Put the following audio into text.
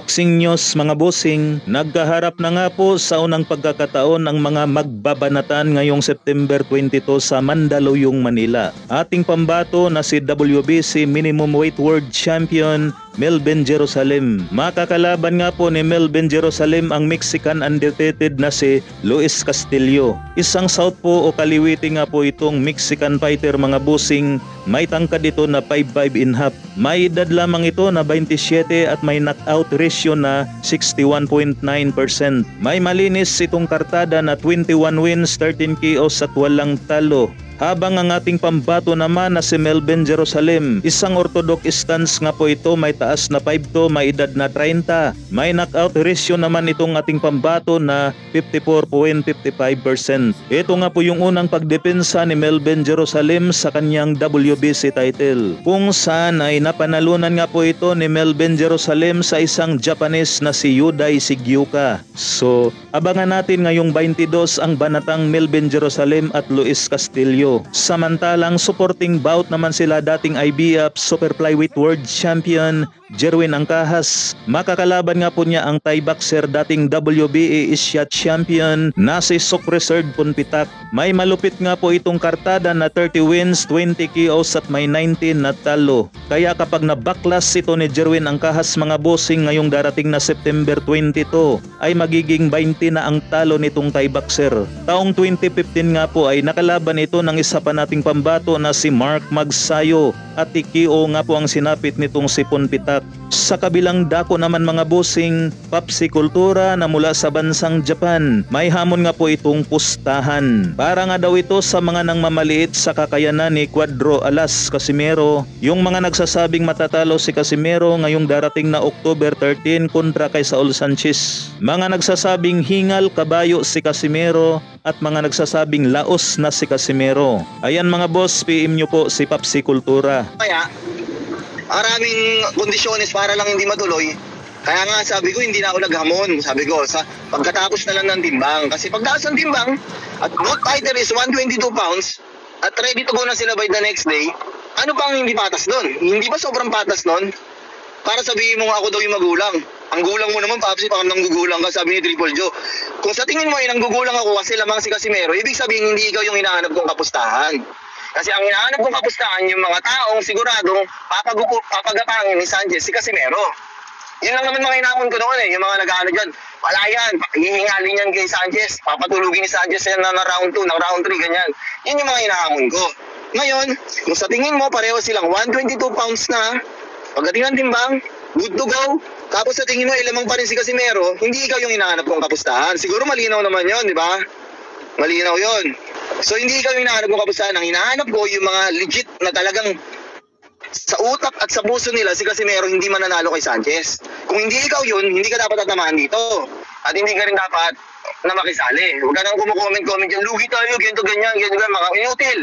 Boxing news mga bossing, nagkaharap na nga po sa unang pagkakataon ang mga magbabanatan ngayong September 22 sa Mandaluyong, Manila. Ating pambato na si WBC Minimum Weight World Champion Melvin Jerusalem. Makakalaban nga po ni Melvin Jerusalem ang Mexican undefeated na si Luis Castillo. Isang southpaw o kaliwiti nga po itong Mexican fighter mga bossing. May tangkad ito na 5'5.5". May edad lamang ito na 27 at may knockout ratio na 61.9%. May malinis itong kartada na 21 wins, 13 KOs at walang talo. Habang ang ating pambato naman na si Melvin Jerusalem, isang orthodox stance nga po ito, may taas na 5'2", may edad na 30. May knockout ratio naman itong ating pambato na 54.55%. Ito nga po yung unang pagdepensa ni Melvin Jerusalem sa kanyang WBC title, kung saan ay napanalunan nga po ito ni Melvin Jerusalem sa isang Japanese na si Yudai Sugiuka. So, abangan natin ngayong 22 ang banatang Melvin Jerusalem at Luis Castillo. Samantalang supporting bout naman sila dating IBF Super Flyweight World Champion Jerwin Angkahas. Makakalaban nga po niya ang Thai boxer dating WBA Asia Champion na si Sukreserd Punpitak. May malupit nga po itong kartada na 30 wins, 20 KOs at may 19 na talo. Kaya kapag nabaklas ito ni Jerwin Angkahas mga bossing ngayong darating na September 22 ay magiging 20 na ang talo nitong Thai boxer. Taong 2015 nga po ay nakalaban ito ng isa pa nating pambato na si Mark Magsayo at TKO nga po ang sinapit nitong si Punpitak. Sa kabilang dako naman mga bossing, Papsi Kultura na mula sa bansang Japan. May hamon nga po itong pustahan. Para nga daw ito sa mga nang mamaliit sa kakayanan ni Cuadro Alas Casimero. Yung mga nagsasabing matatalo si Casimero ngayong darating na October 13 kontra kay Saul Sanchez. Mga nagsasabing hingal kabayo si Casimero at mga nagsasabing laos na si Casimero. Ayan mga boss, PM nyo po si Papsi Kultura. Kaya maraming kondisyones para lang hindi matuloy. Kaya nga sabi ko hindi na ako naghamon. Sabi ko sa pagkatapos na lang ng timbang. Kasi pagdaas ng timbang at both fighter is 122 pounds at ready to go na sila by the next day, ano pang hindi patas doon? Hindi ba sobrang patas doon? Para sabihin mo ako daw yung magulang. Ang gulang mo naman, Papsi, parang nanggugulang ka, sabi ni Triple Joe. Kung sa tingin mo ay nanggugulang ako kasi lamang si Casimero, ibig sabihin hindi ikaw yung hinahanap kong kapustahan. Kasi ang hinahanap kong kapustahan yung mga taong siguradong papagapangin ni Sanchez si Casimero. Yun lang naman mga hinahamon ko noon yung mga nag-ano dyan. Wala yan, hihingalin yan kay Sanchez, papatulugin ni Sanchez yan na round 2, na round 3, ganyan. Yun yung mga hinahamon ko. Ngayon, kung sa tingin mo pareho silang 122 pounds na, pagdating ng timbang, good to go. Tapos sa tingin mo ilamang pa rin si Casimero, hindi ikaw yung hinahanap kong kapustahan. Siguro malinaw naman yon, di ba? Malinaw yon. So hindi ikaw yung hinahanap kong kapustahan. Ang hinahanap ko yung mga legit na talagang sa utak at sa puso nila si Casimero hindi mananalo kay Sanchez. Kung hindi ikaw yun, hindi ka dapat tatamaan dito. At hindi ka rin dapat na makisali. Huwag ka nang comment dyan, lugi tayo, ganito, ganyan, mga inutil.